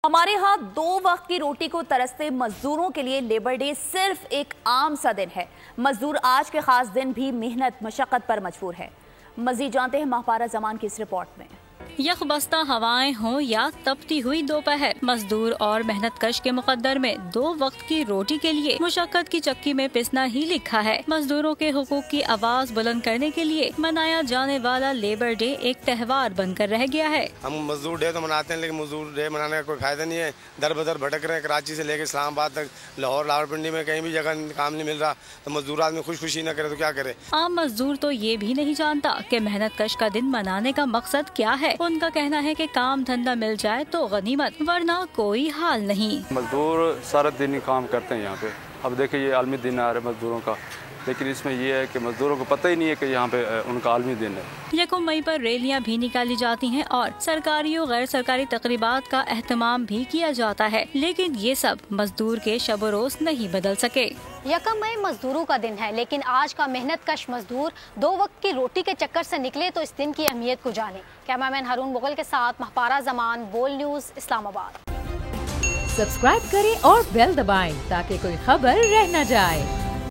हमारे यहाँ 2 वक्त की रोटी को तरसते मजदूरों के लिए लेबर डे सिर्फ एक आम सा दिन है। मजदूर आज के खास दिन भी मेहनत मशक्कत पर मजबूर है। मजीद जानते हैं माहपारा जमान की इस रिपोर्ट में। यखबस्ता हवाएं हों या तपती हुई दोपहर, मजदूर और मेहनत कश के मुकद्दर में 2 वक्त की रोटी के लिए मुशक्कत की चक्की में पिसना ही लिखा है। मजदूरों के हुकूक की आवाज बुलंद करने के लिए मनाया जाने वाला लेबर डे एक त्योहार बनकर रह गया है। हम मजदूर डे तो मनाते हैं, लेकिन मजदूर डे मनाने का कोई फायदा नहीं है। दर बदर भटक रहे हैं, कराची से लेकर इस्लामाबाद तक, लाहौर रावलपिंडी में कहीं भी जगह काम नहीं मिल रहा, तो मजदूर आदमी खुशी न करे तो क्या करे। आम मजदूर तो ये भी नहीं जानता कि मेहनत कश का दिन मनाने का मकसद क्या है। उनका कहना है कि काम धंधा मिल जाए तो गनीमत, वरना कोई हाल नहीं। मजदूर सारा दिन ही काम करते हैं यहाँ पे। अब देखिए ये आलमी दिन आ रहा है मजदूरों का, लेकिन इसमें ये है कि मजदूरों को पता ही नहीं है कि यहाँ पे उनका आलमी दिन है। 1 मई पर रैलियां भी निकाली जाती हैं और सरकारी और गैर सरकारी तकरीबात का एहतमाम भी किया जाता है, लेकिन ये सब मजदूर के शब रोज नहीं बदल सके। 1 मई मजदूरों का दिन है, लेकिन आज का मेहनत कश मजदूर 2 वक्त की रोटी के चक्कर से निकले तो इस दिन की अहमियत को जाने। कैमरामैन हारून मुगल के साथ माहपारा जमान, बोल न्यूज, इस्लामाबाद। सब्सक्राइब करें और बेल दबाएं ताकि कोई खबर रह न जाए।